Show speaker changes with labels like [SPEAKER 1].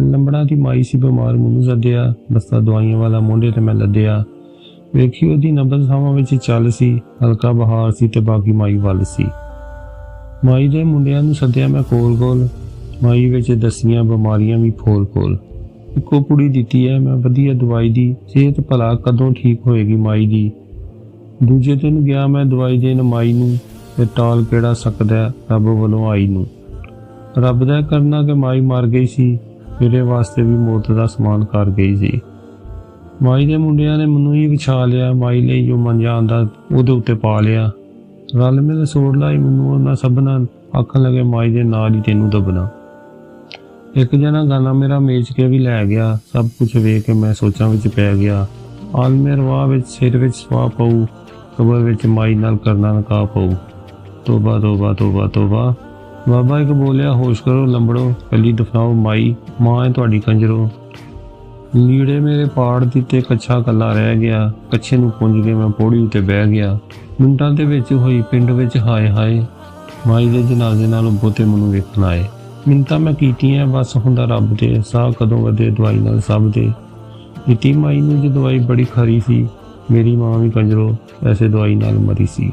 [SPEAKER 1] ਲੰਬੜਾ ਦੀ ਮਾਈ ਸੀ ਬਿਮਾਰ, ਮੈਨੂੰ ਸੱਦਿਆ। ਬਸਤਾ ਦਵਾਈਆਂ ਵਾਲਾ ਮੋਢੇ ਤੇ ਮੈਂ ਲੱਦਿਆ। ਵੇਖੀ ਉਹਦੀ ਨਬਜ਼ ਹਵਾ ਵਿੱਚ ਚੱਲ ਸੀ, ਹਲਕਾ ਬਹਾਰ ਸੀ ਤੇ ਬਾਕੀ ਮਾਈ ਵੱਲ ਸੀ। ਮਾਈ ਦੇ ਮੁੰਡਿਆਂ ਨੂੰ ਸੱਦਿਆ ਮੈਂ ਕੋਲ। ਮਾਈ ਵਿੱਚ ਦਸੀਆਂ ਬਿਮਾਰੀਆਂ ਵੀ ਫੋਲ। ਇੱਕੋ ਕੁੜੀ ਦਿੱਤੀ ਹੈ ਮੈਂ ਵਧੀਆ ਦਵਾਈ ਦੀ, ਸਿਹਤ ਭਲਾ ਕਦੋਂ ਠੀਕ ਹੋਏਗੀ ਮਾਈ ਦੀ। ਦੂਜੇ ਦਿਨ ਗਿਆ ਮੈਂ ਦਵਾਈ ਦੇਣ ਮਾਈ ਨੂੰ, ਤੇ ਟਾਲ ਕਿਹੜਾ ਸਕਦਾ ਰੱਬ ਵੱਲੋਂ ਆਈ ਨੂੰ। ਰੱਬ ਦਾ ਕਰਨਾ ਕਿ ਮਾਈ ਮਰ ਗਈ ਸੀ, ਮੇਰੇ ਵਾਸਤੇ ਵੀ ਮੌਤ ਦਾ ਸਮਾਨ ਕਰ ਗਈ ਸੀ। ਮਾਈ ਦੇ ਮੁੰਡਿਆਂ ਨੇ ਮੈਨੂੰ ਹੀ ਵਿਛਾ ਲਿਆ, ਮਾਈ ਲਈ ਜੋ ਮੰਜਾ ਆਂਦਾ ਉਹਦੇ ਉੱਤੇ ਪਾ ਲਿਆ। ਰਲ ਮਿਲ ਸੋੜ ਲਾਈ ਮੈਨੂੰ ਉਹਨਾਂ ਸਭਨਾਂ, ਆਖਣ ਲੱਗੇ ਮਾਈ ਦੇ ਨਾਲ ਹੀ ਤੈਨੂੰ ਦਬਣਾ। ਇੱਕ ਜਣਾ ਗਾਣਾ ਮੇਰਾ ਮੇਚ ਕੇ ਵੀ ਲੈ ਗਿਆ। ਸਭ ਕੁਝ ਵੇਖ ਕੇ ਮੈਂ ਸੋਚਾਂ ਵਿੱਚ ਪੈ ਗਿਆ। ਆਲਮੇ ਰਵਾਹ ਵਿੱਚ ਸਿਰ ਵਿੱਚ ਸਵਾਹ ਪਊ, ਕਬਰ ਵਿੱਚ ਮਾਈ ਨਾਲ ਕਰਨਾ ਨਕਾਹ ਪਊ। ਤੋਬਾ ਤੋਬਾ ਤੋਬਾ ਤੋਬਾ। ਬਾਬਾ ਇੱਕ ਬੋਲਿਆ, ਹੋਸ਼ ਕਰੋ ਲੰਬੜੋ, ਕੱਲੀ ਦਫਨਾਓ ਮਾਈ, ਮਾਂ ਹੈ ਤੁਹਾਡੀ ਕੰਜਰੋ। ਲੀੜੇ ਮੇਰੇ ਪਾੜ ਦਿੱਤੇ, ਕੱਛਾ ਕੱਲਾ ਰਹਿ ਗਿਆ। ਕੱਛੇ ਨੂੰ ਪੁੰਜ ਕੇ ਮੈਂ ਪੌੜੀ ਉੱਤੇ ਬਹਿ ਗਿਆ। ਮਿੰਟਾਂ ਦੇ ਵਿੱਚ ਹੋਈ ਪਿੰਡ ਵਿੱਚ ਹਾਏ ਮਾਈ ਦੇ ਜਨਾਜ਼ੇ ਨਾਲੋਂ ਬਹੁਤੇ ਮੈਨੂੰ ਵੇਖਣ ਆਏ। ਮਿੰਟਾਂ ਮੈਂ ਕੀਤੀਆਂ, ਬਸ ਹੁੰਦਾ ਰੱਬ ਦੇ, ਸਾਹ ਕਦੋਂ ਵਧੇ ਦਵਾਈ ਨਾਲ ਸਭ ਦੇ। ਦਿੱਤੀ ਮਾਈ ਨੂੰ ਜੋ ਦਵਾਈ ਬੜੀ ਖਰੀ ਸੀ, ਮੇਰੀ ਮਾਂ ਵੀ ਕੰਜਰੋ ਐਸੇ ਦਵਾਈ ਨਾਲ ਮਰੀ ਸੀ।